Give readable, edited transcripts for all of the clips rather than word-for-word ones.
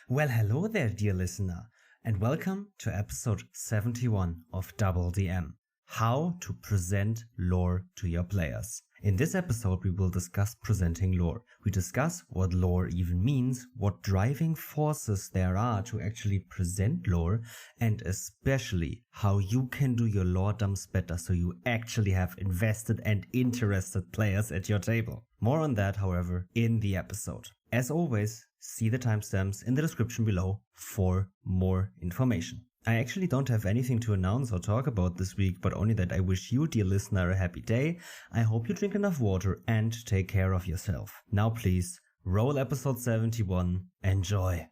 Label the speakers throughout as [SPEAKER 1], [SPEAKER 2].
[SPEAKER 1] Well, hello there, dear listener, and welcome to episode 71 of DoubleDM, How to Present Lore to Your Players. In this episode, we will discuss presenting lore. We discuss what lore even means, what driving forces there are to actually present lore, and especially how you can do your Loredumps better so you actually have invested and interested players at your table. More on that, however, in the episode. As always, see the timestamps in the description below for more information. I actually don't have anything to announce or talk about this week, but only that I wish you, dear listener, a happy day. I hope you drink enough water and take care of yourself. Now please, roll episode 71. Enjoy.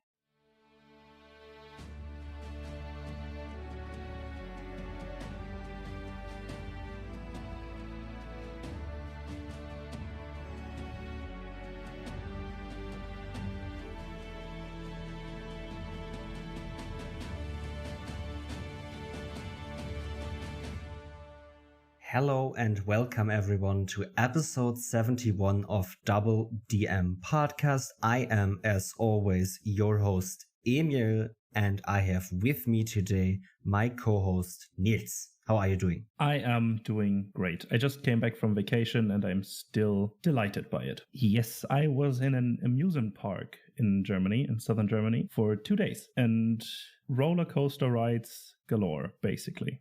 [SPEAKER 1] Hello and welcome everyone to episode 71 of Double DM podcast. I am, as always, your host Emil, and I have with me today my co-host Nils. How are you doing?
[SPEAKER 2] I am doing great. I just came back from vacation and I'm still delighted by it. Yes, I was in an amusement park in Germany, in southern Germany, for 2 days, and roller coaster rides galore, basically.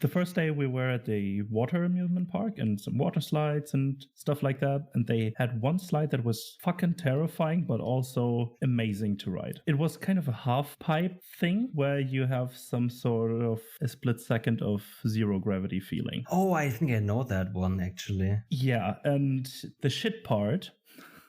[SPEAKER 2] The first day we were at the water amusement park and some water slides and stuff like that, and they had one slide that was fucking terrifying but also amazing to ride. It was kind of a half pipe thing where you have some sort of a split second of zero gravity feeling.
[SPEAKER 1] Oh, I think I know that one actually.
[SPEAKER 2] Yeah, and the shit part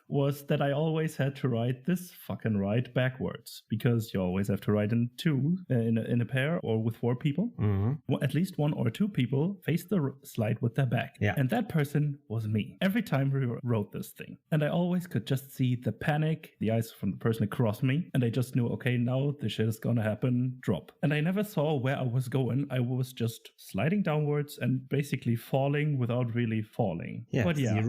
[SPEAKER 2] was that I always had to ride this fucking ride backwards, because you always have to ride in two, in a pair or with 4 people.
[SPEAKER 1] Mm-hmm.
[SPEAKER 2] Well, at least 1 or 2 people face the slide with their back.
[SPEAKER 1] Yeah.
[SPEAKER 2] And that person was me every time we rode this thing. And I always could just see the panic, the eyes from the person across me. And I just knew, okay, now the shit is gonna happen, drop. And I never saw where I was going. I was just sliding downwards and basically falling without really falling.
[SPEAKER 1] Yeah,
[SPEAKER 2] but yeah.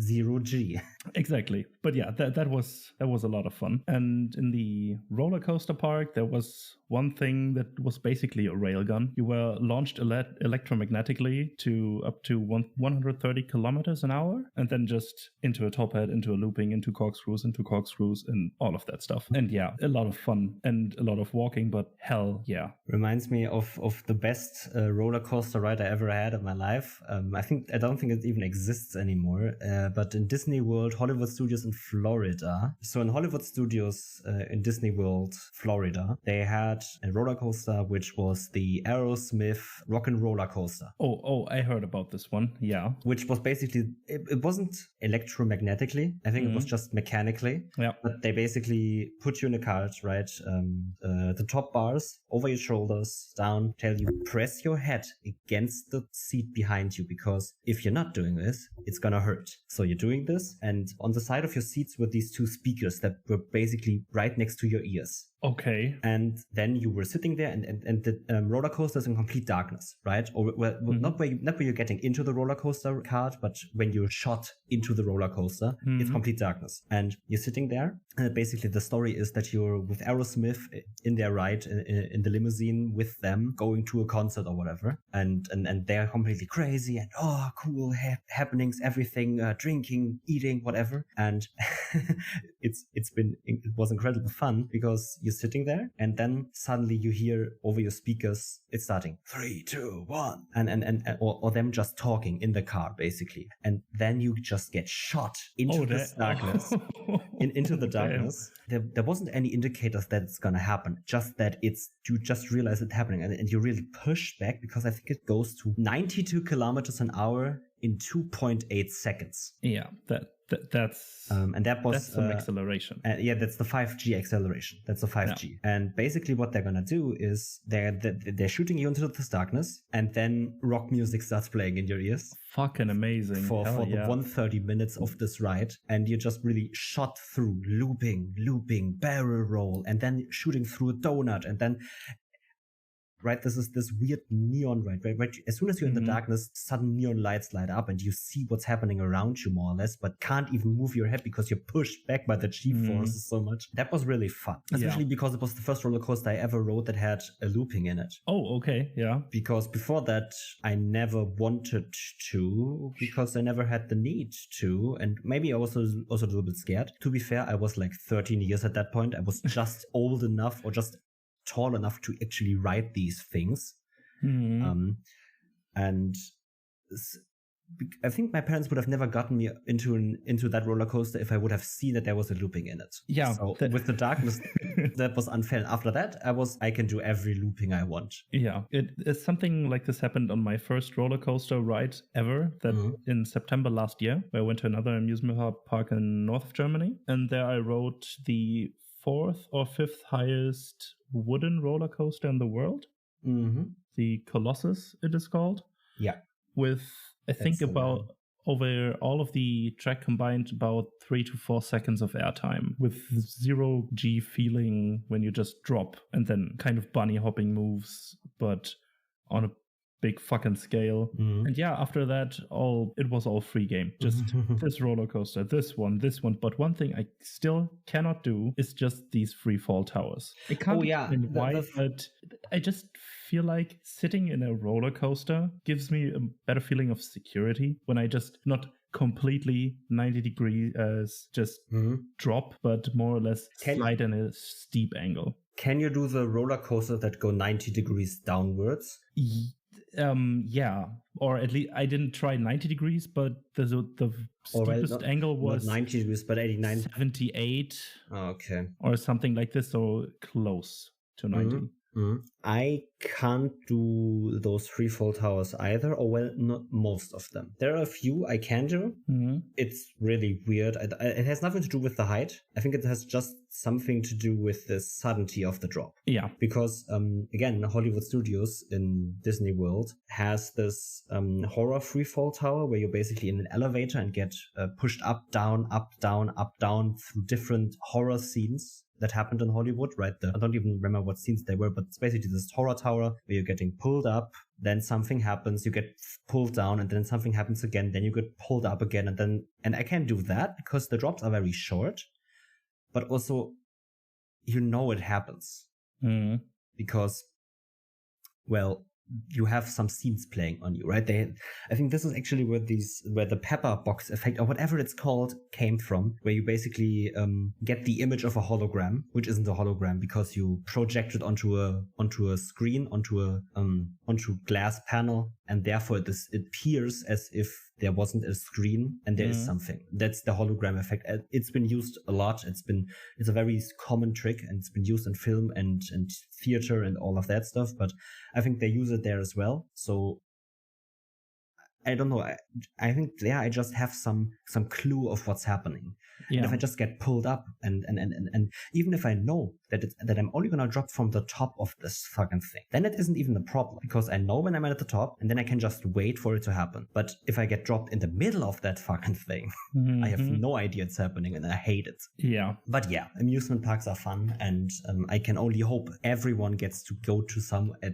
[SPEAKER 1] Zero G.
[SPEAKER 2] Exactly. But yeah, that was a lot of fun. And in the roller coaster park, there was one thing that was basically a railgun. You were launched electromagnetically to up to 130 kilometers an hour, and then just into a top hat, into a looping, into corkscrews, and all of that stuff. And yeah, a lot of fun and a lot of walking, but hell yeah.
[SPEAKER 1] Reminds me of the best roller coaster ride I ever had in my life. I don't think it even exists anymore. But in Disney World, Hollywood Studios in Florida. So in Hollywood Studios in Disney World, Florida, they had a roller coaster which was the Aerosmith Rock and Roller Coaster.
[SPEAKER 2] Oh, I heard about this one. Yeah.
[SPEAKER 1] Which was basically, it wasn't electromagnetically. I think it was just mechanically.
[SPEAKER 2] Yeah.
[SPEAKER 1] But they basically put you in a cart, right? The top bars over your shoulders, down, tell you press your head against the seat behind you, because if you're not doing this, it's gonna hurt. So you're doing this, and on the side of your seats were these 2 speakers that were basically right next to your ears.
[SPEAKER 2] Okay.
[SPEAKER 1] And then you were sitting there, and the roller coaster is in complete darkness, right? Or not where you're getting into the roller coaster cart, but when you're shot into the roller coaster, it's complete darkness. And you're sitting there. And basically, the story is that you're with Aerosmith in their ride in the limousine with them, going to a concert or whatever. And they're completely crazy and cool happenings, everything, drinking, eating, whatever. And it was incredible fun, because you're sitting there and then suddenly you hear over your speakers it's starting 3, 2, 1 or them just talking in the car basically, and then you just get shot into this darkness. Into the darkness. There wasn't any indicators that it's gonna happen, just that you just realize it's happening, and you really push back, because I think it goes to 92 kilometers an hour in 2.8 seconds.
[SPEAKER 2] Yeah, that's some acceleration.
[SPEAKER 1] That's the 5G acceleration. That's the 5G. Yeah. And basically what they're gonna do is they're shooting you into this darkness, and then rock music starts playing in your ears.
[SPEAKER 2] Fucking amazing.
[SPEAKER 1] For the 130 minutes of this ride, and you're just really shot through, looping, barrel roll, and then shooting through a donut, and then right? This is this weird neon, right? As soon as you're in the darkness, sudden neon lights light up and you see what's happening around you more or less, but can't even move your head because you're pushed back by the G-forces so much. That was really fun, especially because it was the first roller coaster I ever rode that had a looping in it.
[SPEAKER 2] Oh, okay, yeah.
[SPEAKER 1] Because before that, I never wanted to, because I never had the need to, and maybe I was also a little bit scared. To be fair, I was like 13 years at that point. I was just old enough or just tall enough to actually ride these things. And I think my parents would have never gotten me into that roller coaster if I would have seen that there was a looping in it.
[SPEAKER 2] Yeah.
[SPEAKER 1] So with the darkness, that was unfair. And after that, I can do every looping I want.
[SPEAKER 2] Yeah. It's something like this happened on my first roller coaster ride ever, that in September last year, where I went to another amusement park in north of Germany. And there I rode the 4th or 5th highest wooden roller coaster in the world. The Colossus, it is called.
[SPEAKER 1] Yeah.
[SPEAKER 2] With, I think, about over all of the track combined, about 3 to 4 seconds of airtime, with 0 G feeling when you just drop, and then kind of bunny hopping moves, but on a big fucking scale. And yeah, after that, it was all free game. Just this roller coaster, this one. But one thing I still cannot do is just these free fall towers. I can't explain why, but I just feel like sitting in a roller coaster gives me a better feeling of security when I just not completely 90 degrees just drop, but more or less slide in a steep angle.
[SPEAKER 1] Can you do the roller coaster that go 90 degrees downwards?
[SPEAKER 2] Yeah, or at least I didn't try 90 degrees, but the steepest angle was
[SPEAKER 1] not 90 degrees, but 89,
[SPEAKER 2] 78.
[SPEAKER 1] Oh, okay,
[SPEAKER 2] or something like this, so close to 90.
[SPEAKER 1] I can't do those free fall towers either, or well, not most of them. There are a few I can do. It's really weird. It has nothing to do with the height. I think it has just something to do with the suddenty of the drop. Yeah. Because, again, Hollywood Studios in Disney World has this horror free fall tower where you're basically in an elevator and get pushed up, down, through different horror scenes that happened in Hollywood, right? I don't even remember what scenes they were, but it's basically this horror tower where you're getting pulled up, then something happens, you get pulled down, and then something happens again, then you get pulled up again, and I can't do that because the drops are very short, but also, it happens. Because, well, you have some scenes playing on you, right? I think this is actually where the pepper box effect, or whatever it's called, came from, where you basically get the image of a hologram, which isn't a hologram because you project it onto a screen, onto a glass panel, and therefore it appears as if there wasn't a screen and there is something. That's the hologram effect. It's been used a lot. It's a very common trick, and it's been used in film and theater and all of that stuff, but I think they use it there as well. So I don't know. I think I just have some clue of what's happening. Yeah. And if I just get pulled up and even if I know that I'm only gonna drop from the top of this fucking thing, then it isn't even a problem because I know when I'm at the top and then I can just wait for it to happen. But if I get dropped in the middle of that fucking thing, I have no idea it's happening and I hate it. Yeah. But yeah, amusement parks are fun, and I can only hope everyone gets to go to some at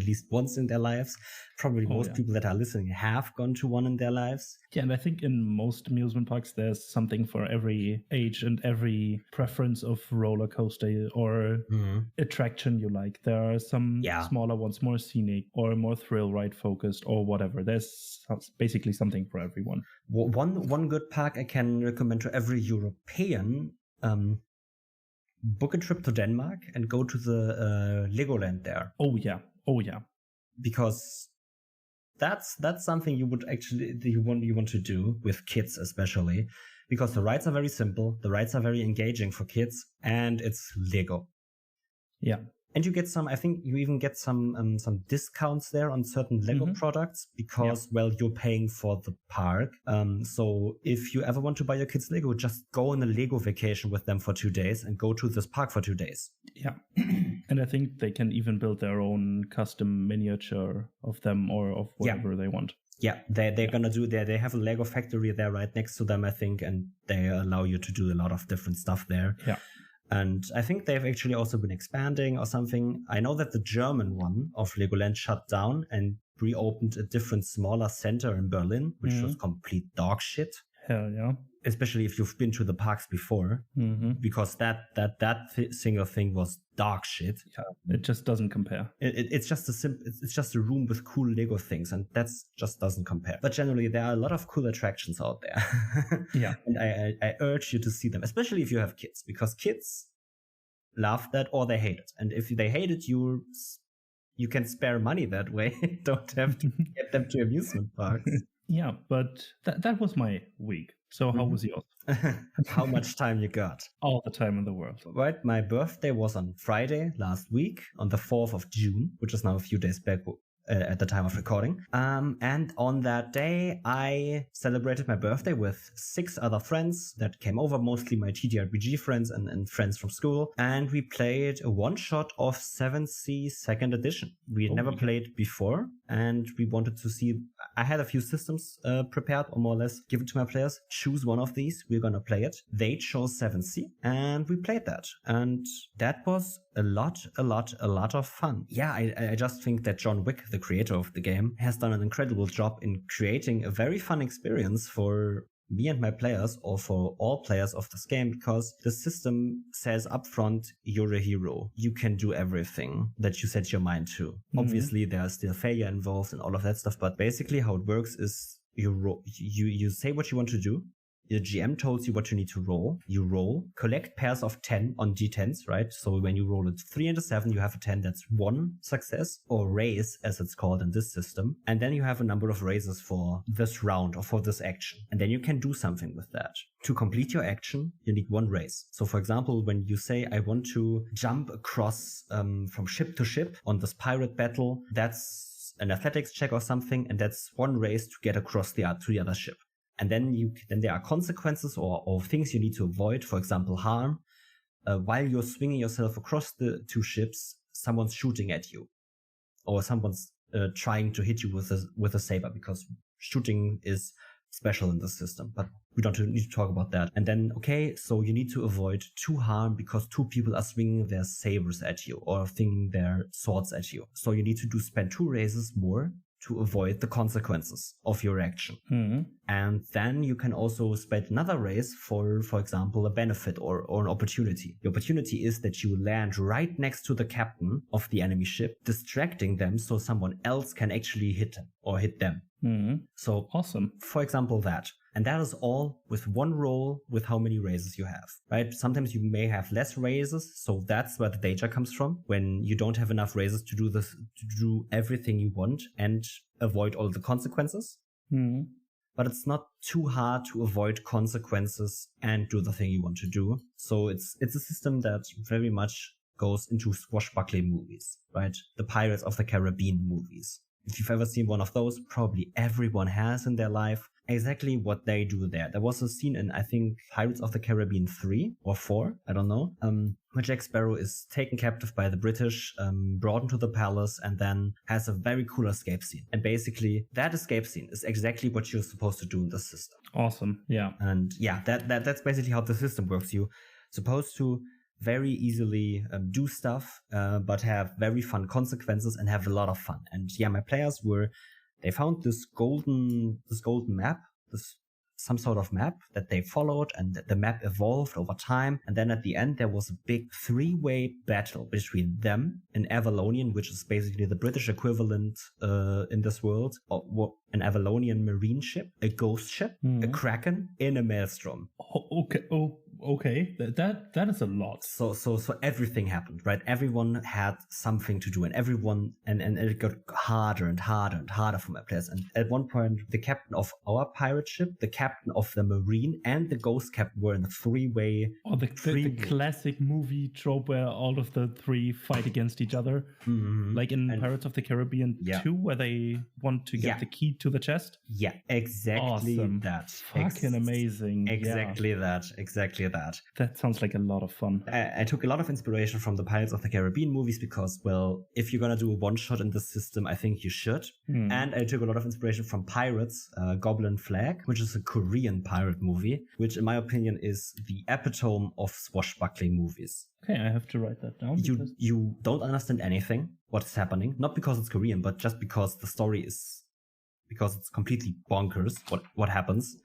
[SPEAKER 1] least once in their lives. Probably most people that are listening have gone to one in their lives.
[SPEAKER 2] Yeah, and I think in most amusement parks there's something for every age and every preference of roller coaster or attraction you like. There are some smaller ones, more scenic or more thrill ride focused or whatever. There's basically something for everyone.
[SPEAKER 1] One good park I can recommend to every European, book a trip to Denmark and go to the Legoland there.
[SPEAKER 2] Oh yeah.
[SPEAKER 1] Because that's something you want to do with kids, especially because the rides are very simple, the rides are very engaging for kids, and it's Lego. Yeah. And you get I think you even get some discounts there on certain Lego products because, well, you're paying for the park. So if you ever want to buy your kids Lego, just go on a Lego vacation with them for 2 days and go to this park for 2 days.
[SPEAKER 2] Yeah. And I think they can even build their own custom miniature of them or of whatever they want.
[SPEAKER 1] Yeah, they're gonna do they have a Lego factory there right next to them, I think, and they allow you to do a lot of different stuff there.
[SPEAKER 2] Yeah.
[SPEAKER 1] And I think they've actually also been expanding or something. I know that the German one of Legoland shut down and reopened a different, smaller center in Berlin, which was complete dog shit.
[SPEAKER 2] Hell yeah.
[SPEAKER 1] Especially if you've been to the parks before, because that single thing was dog shit.
[SPEAKER 2] Yeah, it just doesn't compare.
[SPEAKER 1] It's just it's just a room with cool Lego things, and that's just doesn't compare. But generally, there are a lot of cool attractions out there.
[SPEAKER 2] Yeah,
[SPEAKER 1] and I urge you to see them, especially if you have kids, because kids love that or they hate it, and if they hate it, you can spare money that way. Don't have to get them to amusement parks.
[SPEAKER 2] Yeah, but that was my week. So how was yours?
[SPEAKER 1] How much time you got?
[SPEAKER 2] All the time in the world.
[SPEAKER 1] Right, my birthday was on Friday last week, on the 4th of June, which is now a few days back at the time of recording. And on that day, I celebrated my birthday with 6 other friends that came over, mostly my TTRPG friends and friends from school. And we played a one-shot of 7th Sea 2nd edition. We had never played before, and we wanted to see... I had a few systems prepared, or more or less given to my players. Choose one of these, we're gonna play it. They chose 7th Sea, and we played that. And that was a lot of fun. Yeah, I just think that John Wick, the creator of the game, has done an incredible job in creating a very fun experience for me and my players, or for all players of this game, because the system says upfront, you're a hero. You can do everything that you set your mind to. Obviously, there's still failure involved and all of that stuff, but basically how it works is you say what you want to do. The GM tells you what you need to roll. You roll, collect pairs of 10 on D10s, right? So when you roll a 3 and a 7, you have a 10 that's 1 success, or raise, as it's called in this system. And then you have a number of raises for this round or for this action. And then you can do something with that. To complete your action, you need 1 raise. So for example, when you say, I want to jump across from ship to ship on this pirate battle, that's an athletics check or something, and that's 1 raise to get across to the other ship. And then there are consequences or things you need to avoid. For example, harm. While you're swinging yourself across the 2 ships, someone's shooting at you, or someone's trying to hit you with a saber, because shooting is special in this system. But we don't need to talk about that. And then, so you need to avoid 2 harm because 2 people are swinging their sabers at you or swinging their swords at you. So you need to spend 2 raises more to avoid the consequences of your action. And then you can also spend another raise for example, a benefit or an opportunity. The opportunity is that you land right next to the captain of the enemy ship, distracting them so someone else can actually hit him or hit them. So
[SPEAKER 2] awesome.
[SPEAKER 1] For example, that. And that is all with 1 roll with how many raises you have, right? Sometimes you may have less raises, so that's where the danger comes from, when you don't have enough raises to do everything you want and avoid all the consequences. But it's not too hard to avoid consequences and do the thing you want to do. So it's a system that very much goes into swashbuckling movies, right? The Pirates of the Caribbean movies. If you've ever seen one of those, probably everyone has in their life. Exactly what they do there. There was a scene in, I think, Pirates of the Caribbean 3 or 4, I don't know, where Jack Sparrow is taken captive by the British, brought into the palace, and then has a very cool escape scene. And basically, that escape scene is exactly what you're supposed to do in the system.
[SPEAKER 2] Awesome, yeah.
[SPEAKER 1] And yeah, that's basically how the system works. You're supposed to very easily do stuff, but have very fun consequences and have a lot of fun. And yeah, my players they found this golden map, some sort of map that they followed, and the map evolved over time. And then at the end, there was a big 3-way battle between them, an Avalonian, which is basically the British equivalent in this world, or an Avalonian marine ship, a ghost ship, a kraken, in a maelstrom.
[SPEAKER 2] Okay, that is a lot.
[SPEAKER 1] So everything happened, right? Everyone had something to do, and and it got harder and harder and harder for my players. And at one point, the captain of our pirate ship, the captain of the marine, and the ghost captain were in a 3-way.
[SPEAKER 2] Oh, the classic movie trope where all of the 3 fight against each other, like in Pirates of the Caribbean 2, where they want to get the key to the chest.
[SPEAKER 1] Yeah, exactly.
[SPEAKER 2] Awesome.
[SPEAKER 1] That.
[SPEAKER 2] Fucking amazing.
[SPEAKER 1] Exactly that. that.
[SPEAKER 2] That sounds like a lot of fun.
[SPEAKER 1] I took a lot of inspiration from the Pirates of the Caribbean movies because, well, if you're going to do a one-shot in this system, I think you should. And I took a lot of inspiration from Pirates, Goblin Flag, which is a Korean pirate movie, which in my opinion is the epitome of swashbuckling movies.
[SPEAKER 2] Okay, I have to write that down.
[SPEAKER 1] You don't understand anything, what's happening, not because it's Korean, but just because the story is, because it's completely bonkers what happens.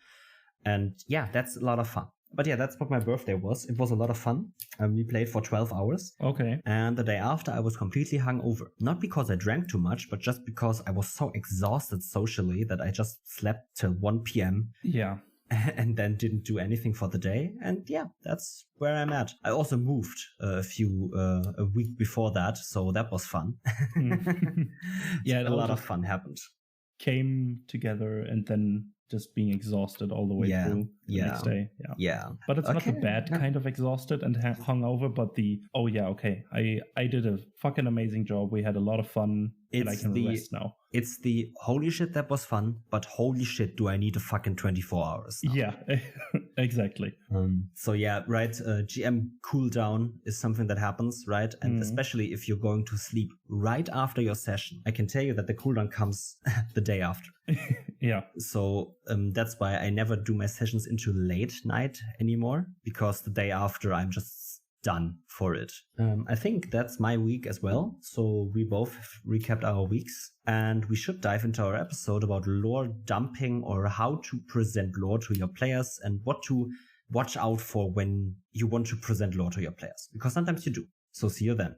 [SPEAKER 1] And yeah, that's a lot of fun. But yeah, that's what my birthday was. It was a lot of fun. We played for 12 hours.
[SPEAKER 2] Okay.
[SPEAKER 1] And the day after, I was completely hungover. Not because I drank too much, but just because I was so exhausted socially that I just slept till 1 p.m.
[SPEAKER 2] Yeah.
[SPEAKER 1] And then didn't do anything for the day. And yeah, that's where I'm at. I also moved a week before that, so that was fun.
[SPEAKER 2] Yeah,
[SPEAKER 1] a lot of fun happened.
[SPEAKER 2] Came together and then just being exhausted all the way through the next day.
[SPEAKER 1] Yeah.
[SPEAKER 2] But it's not the bad kind of exhausted and hungover, but the, I did a fucking amazing job. We had a lot of fun and I can rest now.
[SPEAKER 1] It's the holy shit, that was fun, but holy shit, do I need a fucking 24 hours now.
[SPEAKER 2] Yeah, exactly.
[SPEAKER 1] So yeah, right, GM cooldown is something that happens, right? And especially if you're going to sleep right after your session, I can tell you that the cooldown comes the day after.
[SPEAKER 2] Yeah.
[SPEAKER 1] So that's why I never do my sessions into late night anymore, because the day after I'm just done for it. I think that's my week as well. So we both recapped our weeks, and we should dive into our episode about lore dumping, or how to present lore to your players and what to watch out for when you want to present lore to your players, because sometimes you do. So see you then.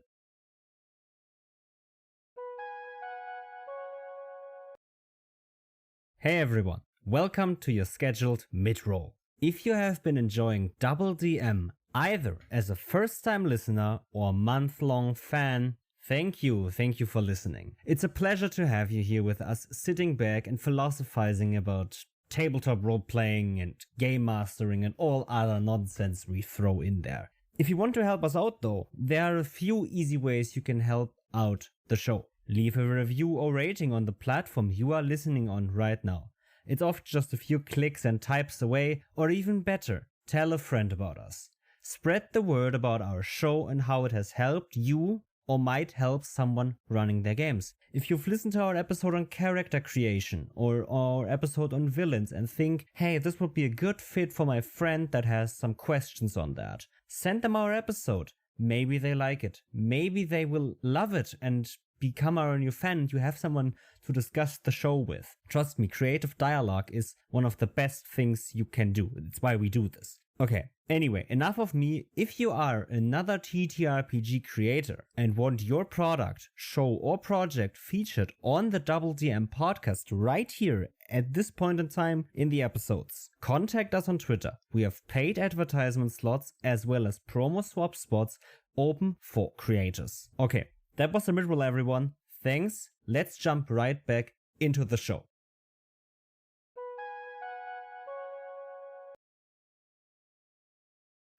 [SPEAKER 1] Hey everyone, welcome to your scheduled mid-roll. If you have been enjoying DoubleDM either as a first-time listener or month-long fan, thank you for listening. It's a pleasure to have you here with us, sitting back and philosophizing about tabletop role-playing and game mastering and all other nonsense we throw in there. If you want to help us out though, there are a few easy ways you can help out the show. Leave a review or rating on the platform you are listening on right now. It's often just a few clicks and types away, or even better, tell a friend about us. Spread the word about our show and how it has helped you or might help someone running their games. If you've listened to our episode on character creation or our episode on villains and think, hey, this would be a good fit for my friend that has some questions on that, send them our episode. Maybe they like it. Maybe they will love it and become our new fan, and you have someone to discuss the show with. Trust me, creative dialogue is one of the best things you can do. It's why we do this. Okay, anyway, enough of me. If you are another TTRPG creator and want your product, show, or project featured on the DoubleDM podcast right here at this point in time in the episodes, contact us on Twitter. We have paid advertisement slots as well as promo swap spots open for creators. Okay, that was the mid-roll, everyone. Thanks. Let's jump right back into the show.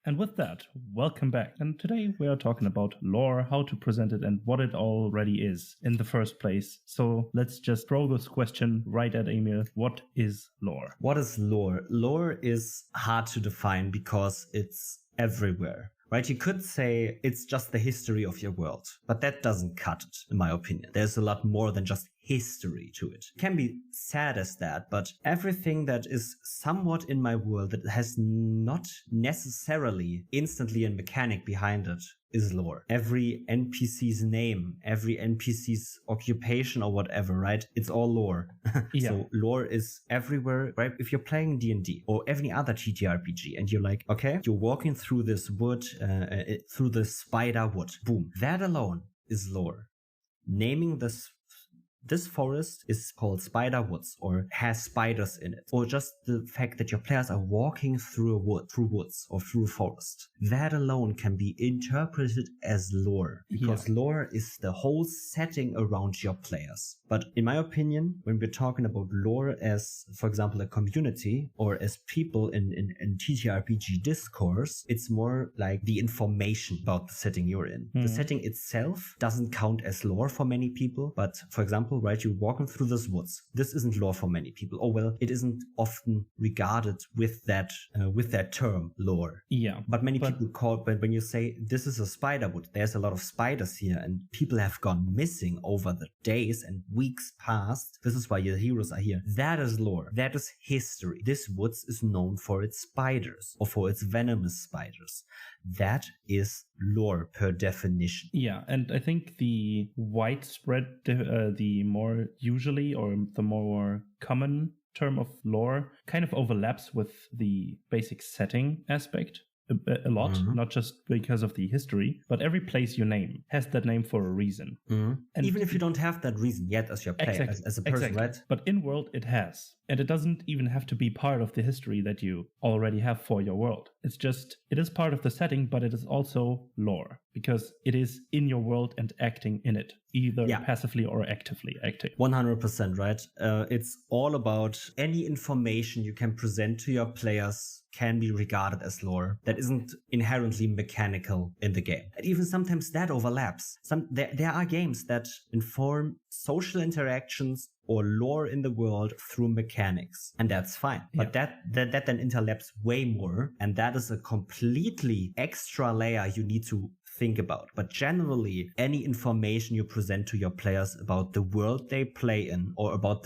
[SPEAKER 2] And with that, welcome back. And today we are talking about lore, how to present it, and what it already is in the first place. So let's just throw this question right at Emil. What is lore?
[SPEAKER 1] What is lore? Lore is hard to define because it's everywhere. Right, you could say it's just the history of your world, but that doesn't cut it, in my opinion. There's a lot more than just history to it. It can be sad as that, but everything that is somewhat in my world that has not necessarily instantly a mechanic behind it is lore. Every NPC's name, every NPC's occupation or whatever, right? It's all lore.
[SPEAKER 2] Yeah.
[SPEAKER 1] So lore is everywhere, right? If you're playing D&D or any other TTRPG and you're like, okay, you're walking through this wood, through the spider wood, boom. That alone is lore. Naming this forest is called Spider Woods, or has spiders in it, or just the fact that your players are walking through woods or through a forest. That alone can be interpreted as lore, because lore is the whole setting around your players. But in my opinion, when we're talking about lore as, for example, a community or as people in TTRPG discourse, it's more like the information about the setting you're in. The setting itself doesn't count as lore for many people, but for example, example, right? You're walking through this woods. This isn't lore for many people. Oh, well, it isn't often regarded with that term, lore.
[SPEAKER 2] Yeah.
[SPEAKER 1] But many people call, but when you say this is a spider wood, there's a lot of spiders here and people have gone missing over the days and weeks past. This is why your heroes are here. That is lore. That is history. This woods is known for its spiders or for its venomous spiders. That is lore per definition.
[SPEAKER 2] Yeah, and I think the widespread, the more usually or the more common term of lore kind of overlaps with the basic setting aspect a lot, not just because of the history, but every place you name has that name for a reason.
[SPEAKER 1] And even if you don't have that reason yet as your player, as a person, right?
[SPEAKER 2] But in world it has. And it doesn't even have to be part of the history that you already have for your world. It's just, it is part of the setting, but it is also lore because it is in your world and acting in it, either passively or actively acting.
[SPEAKER 1] 100%, right? It's all about any information you can present to your players can be regarded as lore that isn't inherently mechanical in the game. And even sometimes that overlaps. There are games that inform social interactions or lore in the world through mechanics, and that's fine. But that then interlaps way more, and that is a completely extra layer you need to think about. But generally, any information you present to your players about the world they play in, or about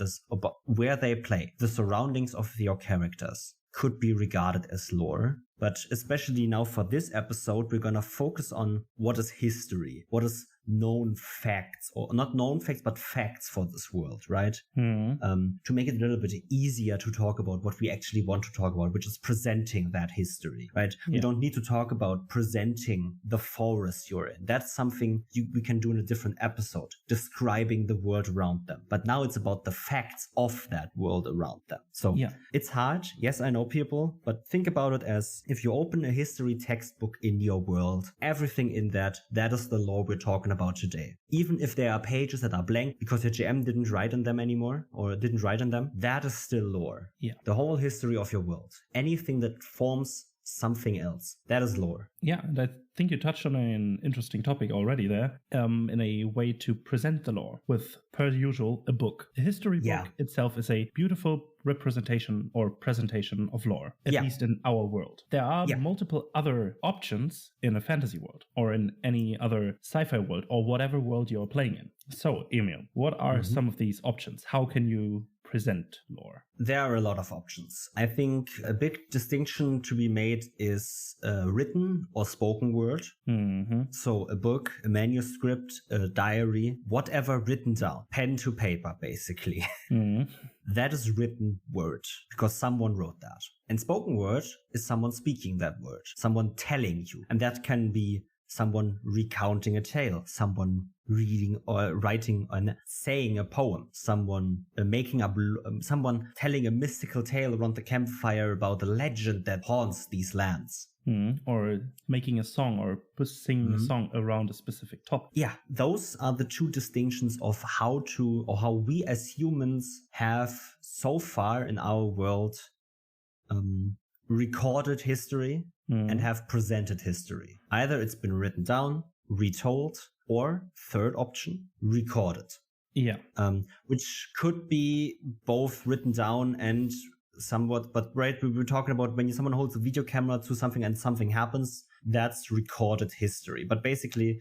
[SPEAKER 1] where they play, the surroundings of your characters, could be regarded as lore. But especially now for this episode, we're gonna focus on what is history, what is known facts, or not known facts, but facts for this world, right? To make it a little bit easier to talk about what we actually want to talk about, which is presenting that history, right? We don't need to talk about presenting the forest you're in. That's something we can do in a different episode, describing the world around them. But now it's about the facts of that world around them. So it's hard. Yes, I know, people, but think about it as if you open a history textbook in your world, everything in that is the lore we're talking about today. Even if there are pages that are blank because your GM didn't write on them anymore or didn't write on them, that is still lore. Yeah. The whole history of your world. Anything that forms something else, that is lore.
[SPEAKER 2] Yeah, and I think you touched on an interesting topic already there, in a way to present the lore with, per usual, a book. A history book itself is a beautiful representation or presentation of lore, at least in our world. There are multiple other options in a fantasy world or in any other sci-fi world or whatever world you're playing in. So, Emil, what are some of these options? How can you present lore?
[SPEAKER 1] There are a lot of options. I think a big distinction to be made is written or spoken word. So a book, a manuscript, a diary, whatever written down, pen to paper, basically. That is written word because someone wrote that. And spoken word is someone speaking that word, someone telling you. And that can be someone recounting a tale, someone reading or writing and saying a poem, someone making up, someone telling a mystical tale around the campfire about the legend that haunts these lands.
[SPEAKER 2] Or making a song or singing a song around a specific topic.
[SPEAKER 1] Yeah, those are the two distinctions of how we as humans have so far in our world recorded history and have presented history. Either it's been written down, retold, or third option, recorded.
[SPEAKER 2] Yeah.
[SPEAKER 1] Which could be both written down and somewhat, but right, we were talking about when someone holds a video camera to something and something happens, that's recorded history. But basically,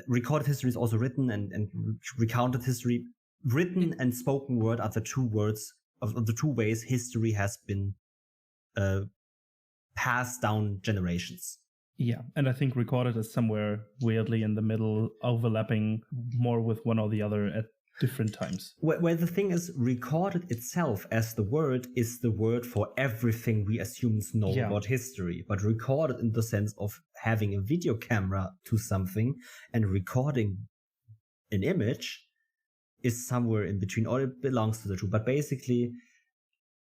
[SPEAKER 1] recorded history is also written and recounted history. Written and spoken word are the two words of the two ways history has been passed down generations.
[SPEAKER 2] Yeah, and I think recorded is somewhere weirdly in the middle, overlapping more with one or the other at different times.
[SPEAKER 1] Where the thing is, recorded itself as the word is the word for everything we as humans know about history. But recorded in the sense of having a video camera to something and recording an image is somewhere in between, or it belongs to the two. But basically,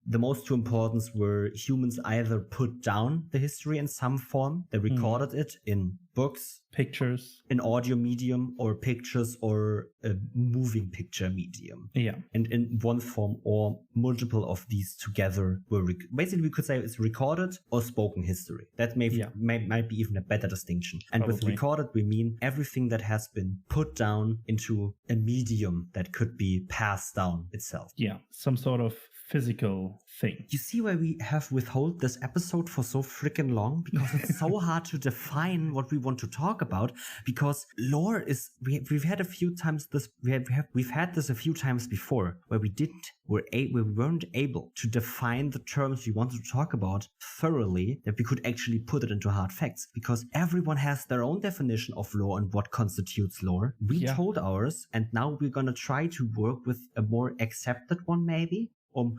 [SPEAKER 1] the most two importance were humans either put down the history in some form, they recorded it in books,
[SPEAKER 2] pictures,
[SPEAKER 1] an audio medium, or pictures, or a moving picture medium.
[SPEAKER 2] Yeah.
[SPEAKER 1] And in one form or multiple of these together were basically we could say it's recorded or spoken history. That might be even a better distinction. And
[SPEAKER 2] Probably.
[SPEAKER 1] with recorded, we mean everything that has been put down into a medium that could be passed down itself.
[SPEAKER 2] Yeah, some sort of physical thing.
[SPEAKER 1] You see why we have withheld this episode for so freaking long? Because it's so hard to define what we want to talk about. Because lore is we've had a few times this we've had this a few times before where we weren't able to define the terms we wanted to talk about thoroughly, that we could actually put it into hard facts, because everyone has their own definition of lore and what constitutes lore. We told ours, and now we're gonna try to work with a more accepted one, maybe. Or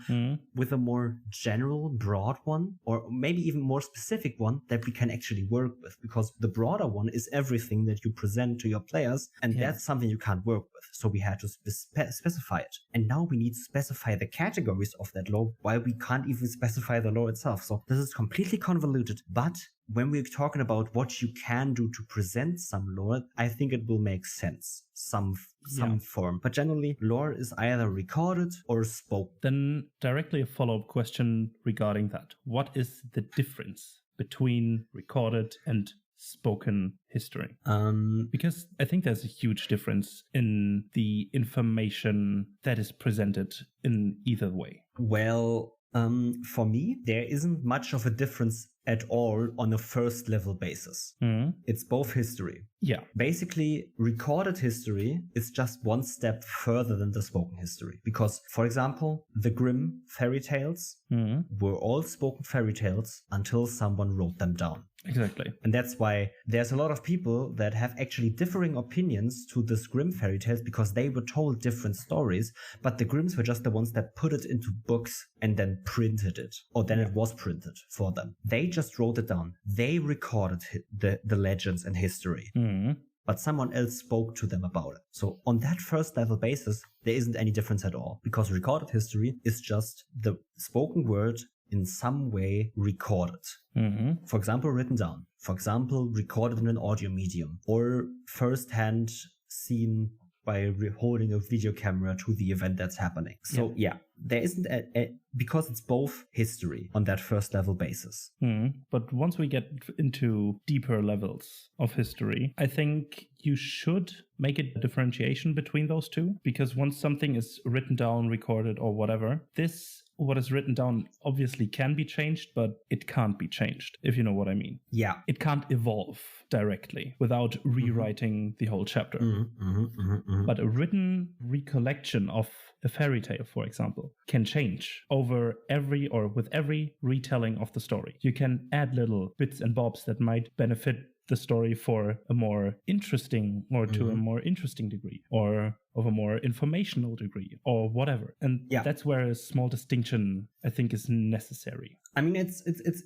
[SPEAKER 1] with a more general, broad one, or maybe even more specific one that we can actually work with, because the broader one is everything that you present to your players, and that's something you can't work with. So we had to specify it. And now we need to specify the categories of that lore, while we can't even specify the lore itself. So this is completely convoluted, but when we're talking about what you can do to present some lore, I think it will make sense. Some form. But generally, lore is either recorded or spoken.
[SPEAKER 2] Then directly a follow-up question regarding that. What is the difference between recorded and spoken history? Because I think there's a huge difference in the information that is presented in either way.
[SPEAKER 1] Well, for me, there isn't much of a difference at all on a first level basis. It's both history.
[SPEAKER 2] Yeah.
[SPEAKER 1] Basically, recorded history is just one step further than the spoken history. Because, for example, the Grimm fairy tales were all spoken fairy tales until someone wrote them down.
[SPEAKER 2] Exactly.
[SPEAKER 1] And that's why there's a lot of people that have actually differing opinions to this Grimm fairy tales, because they were told different stories, but the Grimms were just the ones that put it into books and then printed it, or then it was printed for them. They just wrote it down. They recorded the legends and history. But someone else spoke to them about it. So on that first level basis, there isn't any difference at all, because recorded history is just the spoken word in some way recorded. For example, written down. For example, recorded in an audio medium, or first-hand seen by holding a video camera to the event that's happening. So there isn't because it's both history on that first level basis.
[SPEAKER 2] But once we get into deeper levels of history, I think you should make a differentiation between those two, because once something is written down, recorded, or whatever, what is written down obviously can be changed, but it can't be changed, if you know what I mean. Yeah. It can't evolve directly without rewriting the whole chapter. But a written recollection of a fairy tale, for example, can change with every retelling of the story. You can add little bits and bobs that might benefit the story for a more interesting, or to a more interesting degree, or of a more informational degree, or whatever. And that's where a small distinction, I think, is necessary.
[SPEAKER 1] I mean, it's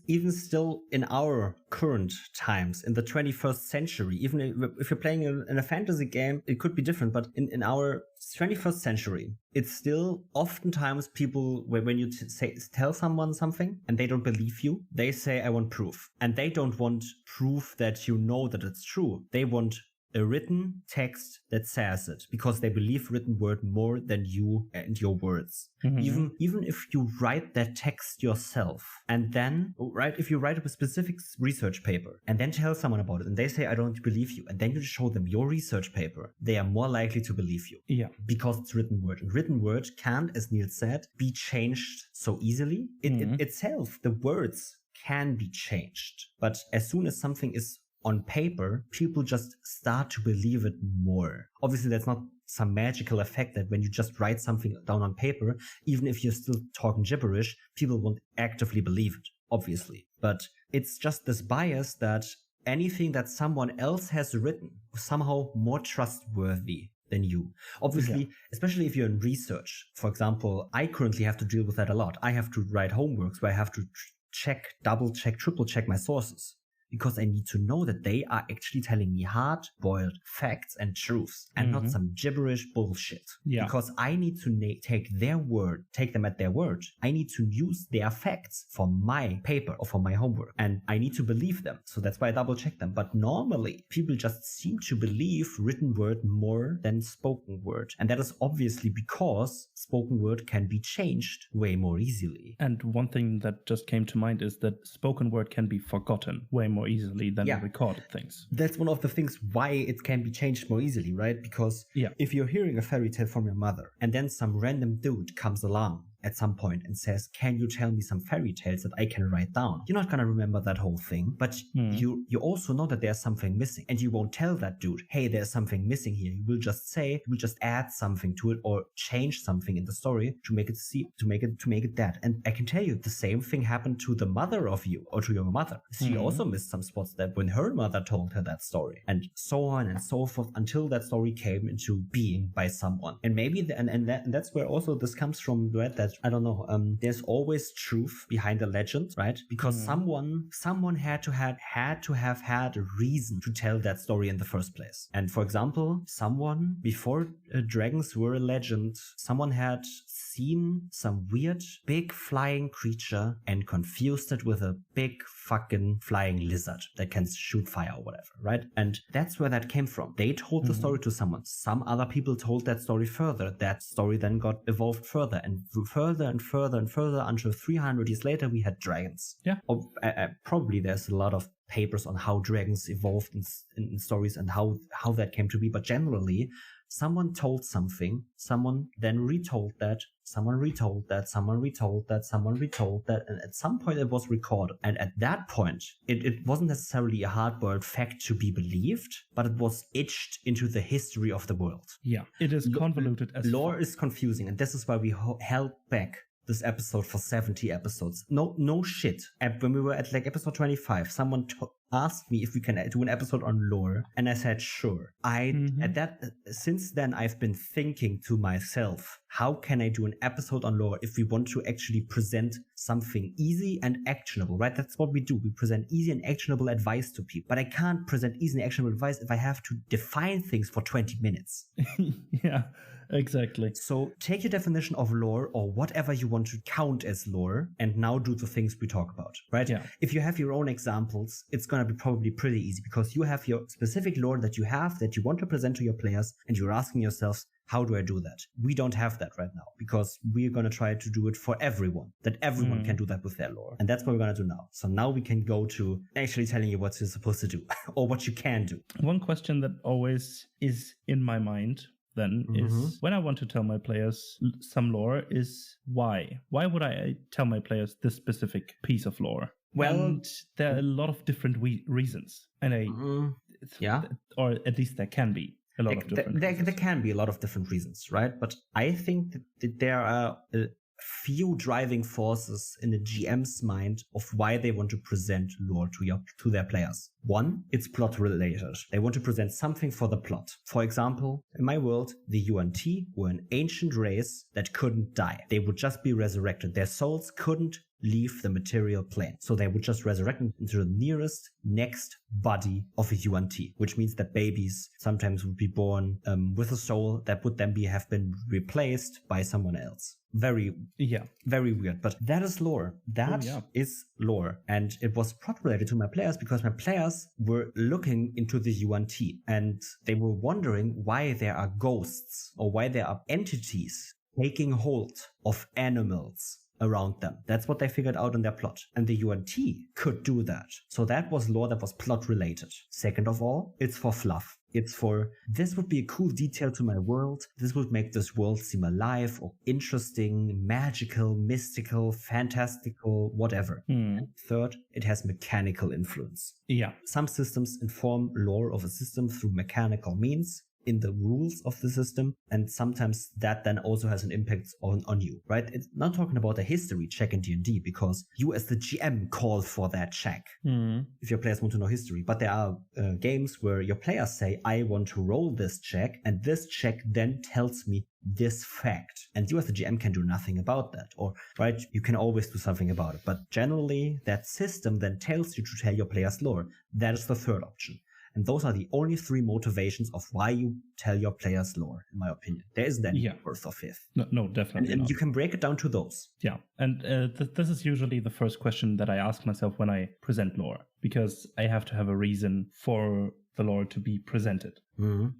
[SPEAKER 1] even still in our current times, in the 21st century, even if you're playing in a fantasy game, it could be different, but in our 21st century, it's still oftentimes people, when you tell someone something and they don't believe you, they say, I want proof. And they don't want proof that you know that it's true. They want a written text that says it, because they believe written word more than you and your words. Even if you write that text yourself, and then if you write a specific research paper and then tell someone about it and they say, I don't believe you, and then you show them your research paper, they are more likely to believe you. Because it's written word, and written word can't, as Neil said, be changed so easily. It itself, the words can be changed, but as soon as something is on paper, people just start to believe it more. Obviously, that's not some magical effect that when you just write something down on paper, even if you're still talking gibberish, people won't actively believe it, obviously. But it's just this bias that anything that someone else has written is somehow more trustworthy than you. Obviously, especially if you're in research. For example, I currently have to deal with that a lot. I have to write homeworks where I have to check, double check, triple check my sources. because I need to know that they are actually telling me hard-boiled facts and truths and not some gibberish bullshit.
[SPEAKER 2] Yeah.
[SPEAKER 1] Because I need to take them at their word. I need to use their facts for my paper or for my homework, and I need to believe them. So that's why I double check them. But normally people just seem to believe written word more than spoken word. And that is obviously because spoken word can be changed way more easily.
[SPEAKER 2] And one thing that just came to mind is that spoken word can be forgotten way more easily than recorded things.
[SPEAKER 1] That's one of the things why it can be changed more easily, right? Because if you're hearing a fairy tale from your mother and then some random dude comes along at some point and says, can you tell me some fairy tales that I can write down? You're not going to remember that whole thing, but you also know that there's something missing, and you won't tell that dude, hey, there's something missing here. You will just add something to it or change something in the story to make it that. And I can tell you the same thing happened to the mother of you or to your mother. She also missed some spots that when her mother told her that story, and so on and so forth until that story came into being by someone. And maybe that's where also this comes from, right? That I don't know. There's always truth behind a legend, right? Because someone had to have had a reason to tell that story in the first place. And for example, someone before dragons were a legend, someone had seen some weird big flying creature and confused it with a big fucking flying lizard that can shoot fire or whatever, right? And that's where that came from. They told the story to someone. Some other people told that story further. That story then got evolved further and further and further and further until 300 years later we had dragons. Yeah. Probably there's a lot of papers on how dragons evolved in stories and how that came to be, but generally someone told something, someone then retold that, someone retold that, someone retold that, someone retold that, and at some point it was recorded. And at that point, it wasn't necessarily a hard-boiled fact to be believed, but it was etched into the history of the world.
[SPEAKER 2] Yeah, it is convoluted as
[SPEAKER 1] lore is confusing, and this is why we held back this episode for 70 episodes. No shit. When we were at like episode 25, someone asked me if we can do an episode on lore, and I said sure. Since then I've been thinking to myself, how can I do an episode on lore if we want to actually present something easy and actionable, right? That's what we do. We present easy and actionable advice to people. But I can't present easy and actionable advice if I have to define things for 20 minutes.
[SPEAKER 2] Yeah. Exactly.
[SPEAKER 1] So take your definition of lore or whatever you want to count as lore and now do the things we talk about, right? Yeah. If you have your own examples, it's going to be probably pretty easy because you have your specific lore that you want to present to your players, and you're asking yourselves, how do I do that? We don't have that right now because we're going to try to do it for everyone, that everyone can do that with their lore. And that's what we're going to do now. So now we can go to actually telling you what you're supposed to do or what you can do.
[SPEAKER 2] One question that always is in my mind then is when I want to tell my players some lore is why? Why would I tell my players this specific piece of lore? Well, and there are a lot of different reasons. And or at least there can be a lot of different reasons.
[SPEAKER 1] There can be a lot of different reasons, right? But I think that there are few driving forces in the GM's mind of why they want to present lore to their players. One, it's plot related. They want to present something for the plot. For example, in my world, the UNT were an ancient race that couldn't die. They would just be resurrected. Their souls couldn't leave the material plane. So they would just resurrect into the nearest next body of a UNT, which means that babies sometimes would be born with a soul that would then have been replaced by someone else. Very weird. But that is lore. That is lore. And it was plot related to my players because my players were looking into the UNT and they were wondering why there are ghosts or why there are entities taking hold of animals around them. That's what they figured out in their plot. And the UNT could do that. So that was lore that was plot related. Second of all, it's for fluff. It's for, this would be a cool detail to my world. This would make this world seem alive or interesting, magical, mystical, fantastical, whatever. And third, it has mechanical influence.
[SPEAKER 2] Yeah.
[SPEAKER 1] Some systems inform lore of a system through mechanical means. in the rules of the system, and sometimes that then also has an impact on you, right? It's not talking about a history check in D&D, because you as the GM call for that check if your players want to know history. But there are games where your players say, I want to roll this check, and this check then tells me this fact, and you as the GM can do nothing about that, or right, you can always do something about it, but generally that system then tells you to tell your players lore. That is the third option. And those are the only three motivations of why you tell your players lore, in my opinion. There isn't any fourth or fifth.
[SPEAKER 2] No, definitely
[SPEAKER 1] and
[SPEAKER 2] not.
[SPEAKER 1] You can break it down to those.
[SPEAKER 2] Yeah, and this is usually the first question that I ask myself when I present lore, because I have to have a reason for the lore to be presented,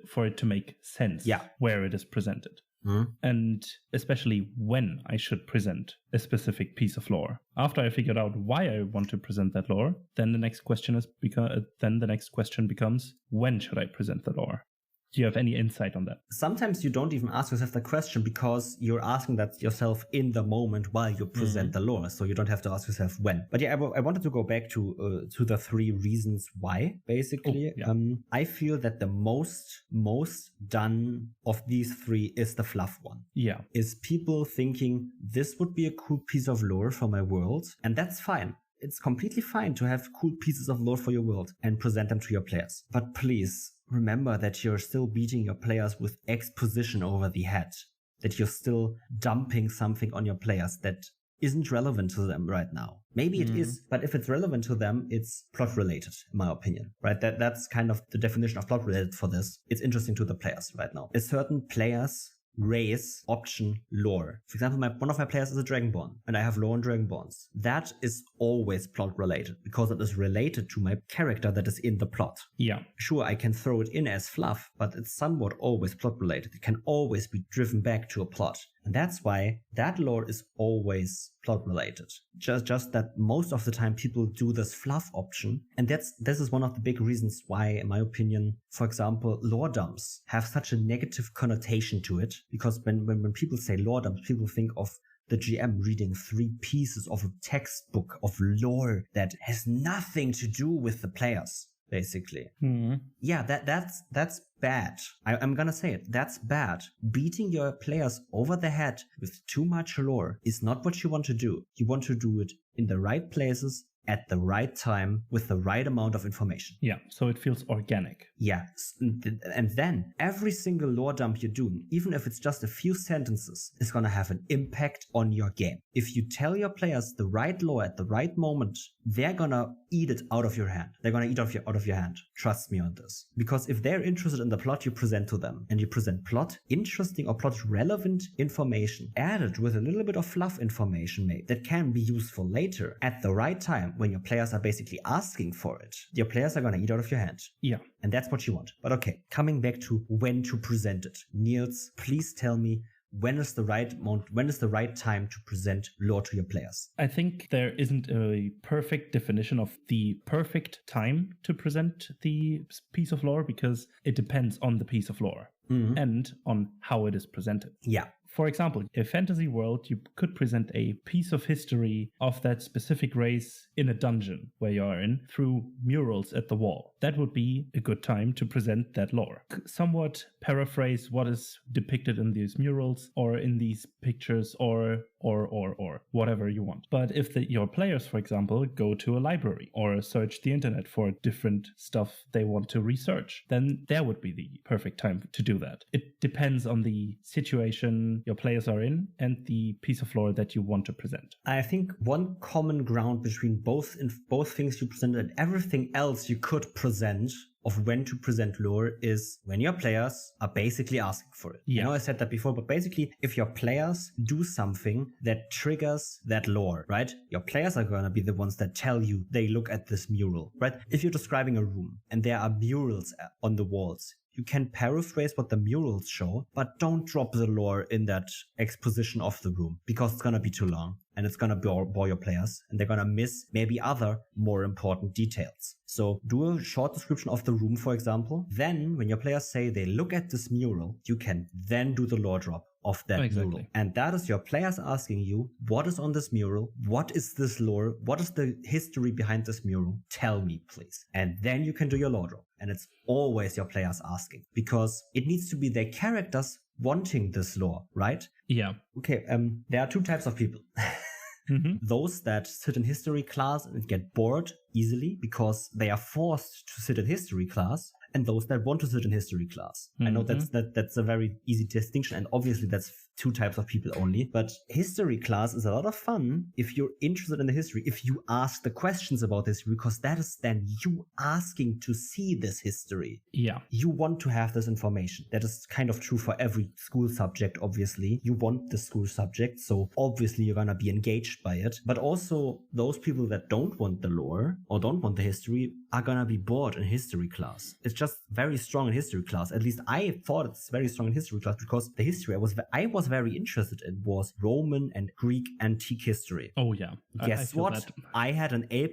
[SPEAKER 2] for it to make sense where it is presented. And especially when I should present a specific piece of lore. After I figured out why I want to present that lore, then the next question becomes, when should I present the lore? Do you have any insight on that?
[SPEAKER 1] Sometimes you don't even ask yourself the question, because you're asking that yourself in the moment while you present the lore. So you don't have to ask yourself when. But yeah, I wanted to go back to the three reasons why, basically. I feel that the most done of these three is the fluff one. Yeah. Is people thinking, this would be a cool piece of lore for my world, and that's fine. It's completely fine to have cool pieces of lore for your world and present them to your players. But please, remember that you're still beating your players with exposition over the head, that you're still dumping something on your players that isn't relevant to them right now. Maybe it is, but if it's relevant to them, it's plot related, in my opinion, right? That's kind of the definition of plot related for this. It's interesting to the players right now. A certain player's race option lore. For example, one of my players is a Dragonborn, and I have lore on Dragonborns. That is always plot related, because it is related to my character that is in the plot. Yeah. Sure, I can throw it in as fluff, but it's somewhat always plot related. It can always be driven back to a plot. And that's why that lore is always plot related. Just that most of the time people do this fluff option. And this is one of the big reasons why, in my opinion, for example, Loredumps have such a negative connotation to it. Because when people say Loredumps, people think of the GM reading 3 pieces of a textbook of lore that has nothing to do with the players, basically. Yeah, that's bad. I'm gonna say it. That's bad. Beating your players over the head with too much lore is not what you want to do. You want to do it in the right places, at the right time, with the right amount of information.
[SPEAKER 2] Yeah, so it feels organic.
[SPEAKER 1] Yeah, and then every single lore dump you do, even if it's just a few sentences, is gonna have an impact on your game. If you tell your players the right lore at the right moment, they're gonna eat it out of your hand. They're gonna eat out of your hand. Trust me on this. Because if they're interested in the plot you present to them, and you present plot interesting or plot relevant information, added with a little bit of fluff information maybe, that can be useful later, at the right time, when your players are basically asking for it, your players are gonna eat out of your hand. Yeah. And that's what you want. But okay, coming back to when to present it. Niels, please tell me, when is the right time to present lore to your players?
[SPEAKER 2] I think there isn't a perfect definition of the perfect time to present the piece of lore, because it depends on the piece of lore and on how it is presented. Yeah. For example, a fantasy world, you could present a piece of history of that specific race in a dungeon where you are in through murals at the wall. That would be a good time to present that lore. Somewhat paraphrase what is depicted in these murals or in these pictures or whatever you want. But if your players, for example, go to a library or search the internet for different stuff they want to research, then there would be the perfect time to do that. It depends on the situation your players are in and the piece of lore that you want to present.
[SPEAKER 1] I think one common ground between both things you presented and everything else you could present of when to present lore is when your players are basically asking for it. Yeah. I know I said that before, but basically if your players do something that triggers that lore, right? Your players are going to be the ones that tell you they look at this mural, right? If you're describing a room and there are murals on the walls, you can paraphrase what the murals show, but don't drop the lore in that exposition of the room, because it's going to be too long and it's going to bore your players and they're going to miss maybe other more important details. So do a short description of the room, for example. Then when your players say they look at this mural, you can then do the lore drop of that mural. And that is your players asking you, what is on this mural? What is this lore? What is the history behind this mural? Tell me, please. And then you can do your lore drop. And it's always your players asking, because it needs to be their characters wanting this lore, right?
[SPEAKER 2] Yeah.
[SPEAKER 1] Okay, there are two types of people. Those that sit in history class and get bored easily because they are forced to sit in history class, and those that want to sit in history class. I know that's a very easy distinction, and obviously that's two types of people only. But history class is a lot of fun if you're interested in the history, if you ask the questions about history, because that is then you asking to see this history.
[SPEAKER 2] Yeah.
[SPEAKER 1] You want to have this information. That is kind of true for every school subject, obviously. You want the school subject, so obviously you're gonna be engaged by it. But also those people that don't want the lore or don't want the history are gonna be bored in history class. It's just very strong in history class. At least I thought it's very strong in history class, because the history I was very interested in was Roman and Greek antique history.
[SPEAKER 2] Oh yeah.
[SPEAKER 1] Guess what? I had an A+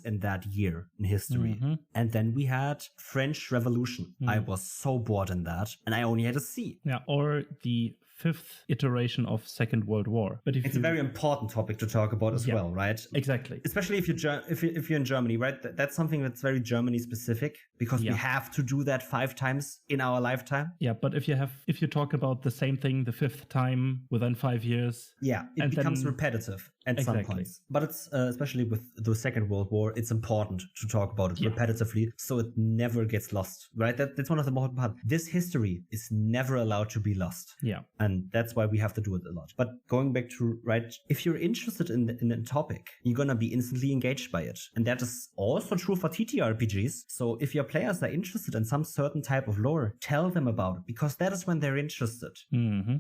[SPEAKER 1] in that year in history. And then we had French Revolution. I was so bored in that, and I only had a C.
[SPEAKER 2] Yeah, or the 5th iteration of Second World War. But
[SPEAKER 1] it's a very important topic to talk about as well, right?
[SPEAKER 2] Exactly.
[SPEAKER 1] Especially if you're in Germany, right? That's something that's very Germany specific, because we have to do that 5 times in our lifetime.
[SPEAKER 2] Yeah, but if you talk about the same thing the 5th time within 5 years,
[SPEAKER 1] it becomes repetitive at some points. But it's especially with the Second World War, it's important to talk about it repetitively, so it never gets lost, right? That's one of the important parts. This history is never allowed to be lost.
[SPEAKER 2] Yeah.
[SPEAKER 1] And that's why we have to do it a lot. But going back to, right, if you're interested in the topic, you're going to be instantly engaged by it. And that is also true for TTRPGs. So if your players are interested in some certain type of lore, tell them about it, because that is when they're interested.